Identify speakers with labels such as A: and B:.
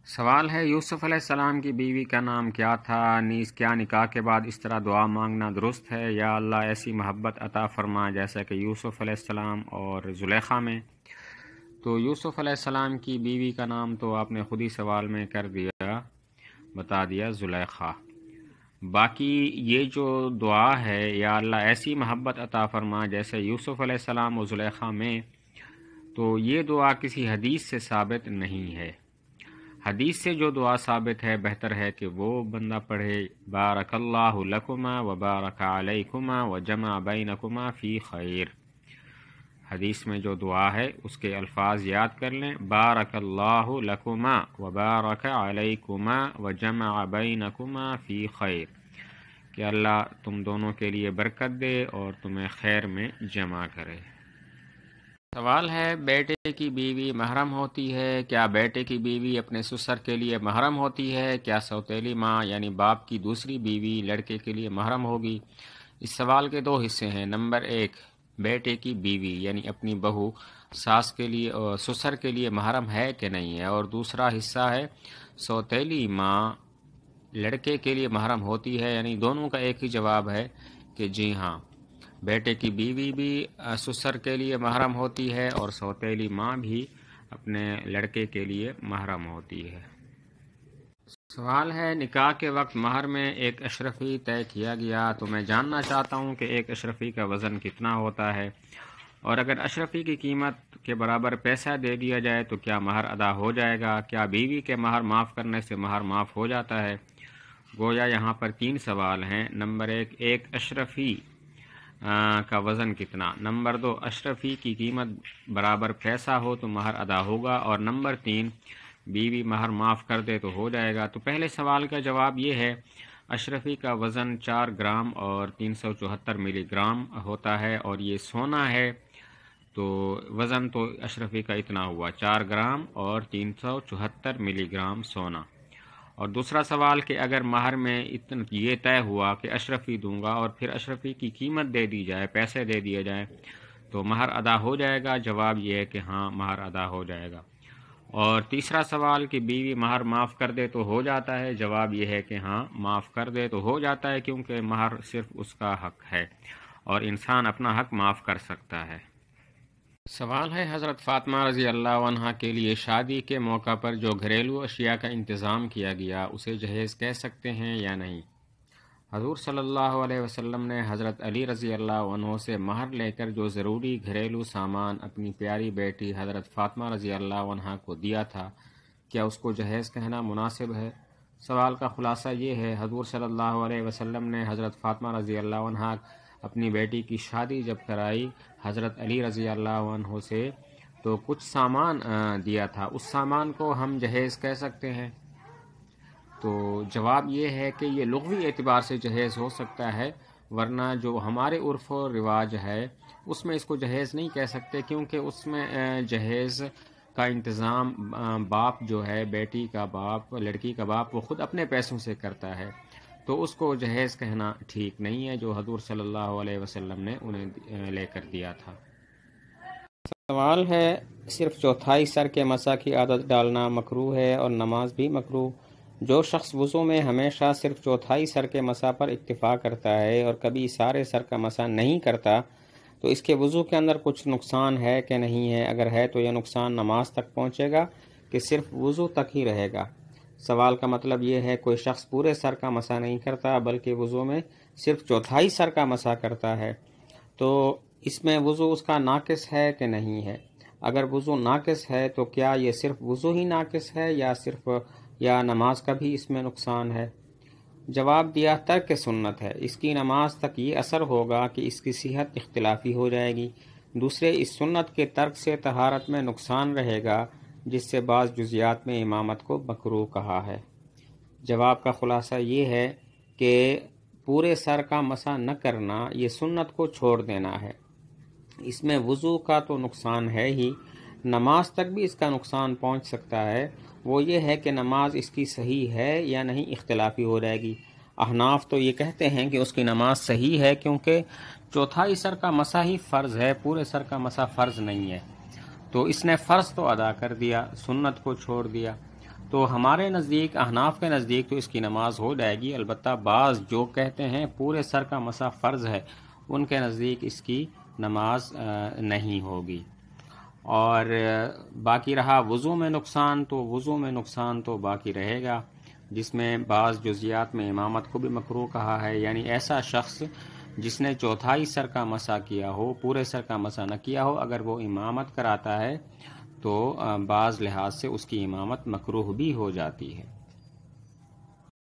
A: سوال ہے یوسف علیہ السلام کی بیوی کا نام کیا تھا؟ نیز کیا نکاح کے بعد اس طرح دعا مانگنا درست ہے؟ یا اللہ ایسی محبت عطا فرما جیسا کہ یوسف علیہ السلام اور زلیخا میں۔ تو یوسف علیہ السلام کی بیوی کا نام تو آپ نے خود ہی سوال میں بتا دیا، زلیخا۔ باقی یہ جو دعا ہے یا اللہ ایسی محبت عطا فرما جیسے یوسف علیہ السلام اور زلیخا میں، تو یہ دعا کسی حدیث سے ثابت نہیں ہے۔ حدیث سے جو دعا ثابت ہے بہتر ہے کہ وہ بندہ پڑھے بارک اللہ لکما و بارک علیکما و جمع بینکما فی خیر۔ حدیث میں جو دعا ہے اس کے الفاظ یاد کر لیں، بارک اللہ لکما و بارک علیکما و جمع بینکما فی خیر، کہ اللہ تم دونوں کے لیے برکت دے اور تمہیں خیر میں جمع کرے۔ سوال ہے بیٹے کی بیوی محرم ہوتی ہے؟ کیا بیٹے کی بیوی اپنے سسر کے لیے محرم ہوتی ہے؟ کیا سوتیلی ماں یعنی باپ کی دوسری بیوی لڑکے کے لیے محرم ہوگی؟ اس سوال کے دو حصے ہیں۔ نمبر 1، بیٹے کی بیوی یعنی اپنی بہو ساس کے لیے اور سسر کے لیے محرم ہے کہ نہیں ہے، اور دوسرا حصہ ہے سوتیلی ماں لڑکے کے لیے محرم ہوتی ہے، یعنی دونوں کا ایک ہی جواب ہے کہ جی ہاں، بیٹے کی بیوی بھی سسر کے لیے محرم ہوتی ہے اور سوتیلی ماں بھی اپنے لڑکے کے لیے محرم ہوتی ہے۔ سوال ہے نکاح کے وقت مہر میں ایک اشرفی طے کیا گیا، تو میں جاننا چاہتا ہوں کہ ایک اشرفی کا وزن کتنا ہوتا ہے، اور اگر اشرفی کی قیمت کے برابر پیسہ دے دیا جائے تو کیا مہر ادا ہو جائے گا؟ کیا بیوی کے مہر معاف کرنے سے مہر معاف ہو جاتا ہے؟ گویا یہاں پر 3 سوال ہیں۔ نمبر 1، ایک اشرفی کا وزن کتنا؟ نمبر 2، اشرفی کی قیمت برابر پیسہ ہو تو مہر ادا ہوگا، اور نمبر 3، بیوی مہر معاف کر دے تو ہو جائے گا۔ تو پہلے سوال کا جواب یہ ہے، اشرفی کا وزن 4 گرام اور 374 ملی گرام ہوتا ہے، اور یہ سونا ہے، تو وزن تو اشرفی کا اتنا ہوا، 4 گرام اور 374 ملی گرام سونا۔ اور دوسرا سوال کہ اگر مہر میں یہ طے ہوا کہ اشرفی دوں گا اور پھر اشرفی کی قیمت دے دی جائے، پیسے دے دیے جائیں، تو مہر ادا ہو جائے گا؟ جواب یہ ہے کہ ہاں، مہر ادا ہو جائے گا۔ اور تیسرا سوال کہ بیوی مہر معاف کر دے تو ہو جاتا ہے؟ جواب یہ ہے کہ ہاں، معاف کر دے تو ہو جاتا ہے، کیونکہ مہر صرف اس کا حق ہے اور انسان اپنا حق معاف کر سکتا ہے۔ سوال ہے حضرت فاطمہ رضی اللہ عنہا کے لیے شادی کے موقع پر جو گھریلو اشیاء کا انتظام کیا گیا اسے جہیز کہہ سکتے ہیں یا نہیں؟ حضور صلی اللہ علیہ وسلم نے حضرت علی رضی اللہ عنہ سے مہر لے کر جو ضروری گھریلو سامان اپنی پیاری بیٹی حضرت فاطمہ رضی اللہ عنہا کو دیا تھا، کیا اس کو جہیز کہنا مناسب ہے؟ سوال کا خلاصہ یہ ہے، حضور صلی اللہ علیہ وسلم نے حضرت فاطمہ رضی اللہ عنہا اپنی بیٹی کی شادی جب کرائی حضرت علی رضی اللہ عنہ سے، تو کچھ سامان دیا تھا، اس سامان کو ہم جہیز کہہ سکتے ہیں؟ تو جواب یہ ہے کہ یہ لغوی اعتبار سے جہیز ہو سکتا ہے، ورنہ جو ہمارے عرف و رواج ہے اس میں اس کو جہیز نہیں کہہ سکتے، کیونکہ اس میں جہیز کا انتظام باپ جو ہے، بیٹی کا باپ، لڑکی کا باپ، وہ خود اپنے پیسوں سے کرتا ہے، تو اس کو جہیز کہنا ٹھیک نہیں ہے جو حضور صلی اللہ علیہ وسلم نے انہیں لے کر دیا تھا۔ سوال ہے صرف چوتھائی سر کے مسح کی عادت ڈالنا مکروہ ہے اور نماز بھی مکروہ؟ جو شخص وضو میں ہمیشہ صرف چوتھائی سر کے مسح پر اکتفا کرتا ہے اور کبھی سارے سر کا مسح نہیں کرتا، تو اس کے وضو کے اندر کچھ نقصان ہے کہ نہیں ہے؟ اگر ہے تو یہ نقصان نماز تک پہنچے گا کہ صرف وضو تک ہی رہے گا؟ سوال کا مطلب یہ ہے کوئی شخص پورے سر کا مسح نہیں کرتا بلکہ وضو میں صرف چوتھائی سر کا مسح کرتا ہے، تو اس میں وضو اس کا ناقص ہے کہ نہیں ہے؟ اگر وضو ناقص ہے تو کیا یہ صرف وضو ہی ناقص ہے یا نماز کا بھی اس میں نقصان ہے؟ جواب دیا ترک سنت ہے، اس کی نماز تک یہ اثر ہوگا کہ اس کی صحت اختلافی ہو جائے گی۔ دوسرے، اس سنت کے ترک سے طہارت میں نقصان رہے گا، جس سے بعض جزیات میں امامت کو مکروہ کہا ہے۔ جواب کا خلاصہ یہ ہے کہ پورے سر کا مسح نہ کرنا یہ سنت کو چھوڑ دینا ہے، اس میں وضو کا تو نقصان ہے ہی، نماز تک بھی اس کا نقصان پہنچ سکتا ہے۔ وہ یہ ہے کہ نماز اس کی صحیح ہے یا نہیں، اختلافی ہو جائے گی۔ احناف تو یہ کہتے ہیں کہ اس کی نماز صحیح ہے، کیونکہ چوتھائی سر کا مسح ہی فرض ہے، پورے سر کا مسح فرض نہیں ہے، تو اس نے فرض تو ادا کر دیا، سنت کو چھوڑ دیا۔ تو ہمارے نزدیک، احناف کے نزدیک تو اس کی نماز ہو جائے گی، البتہ بعض جو کہتے ہیں پورے سر کا مسح فرض ہے، ان کے نزدیک اس کی نماز نہیں ہوگی۔ اور باقی رہا وضو میں نقصان، تو وضو میں نقصان تو باقی رہے گا، جس میں بعض جزیات میں امامت کو بھی مکروہ کہا ہے، یعنی ایسا شخص جس نے چوتھائی سر کا مسح کیا ہو، پورے سر کا مسح نہ کیا ہو، اگر وہ امامت کراتا ہے تو بعض لحاظ سے اس کی امامت مکروہ بھی ہو جاتی ہے۔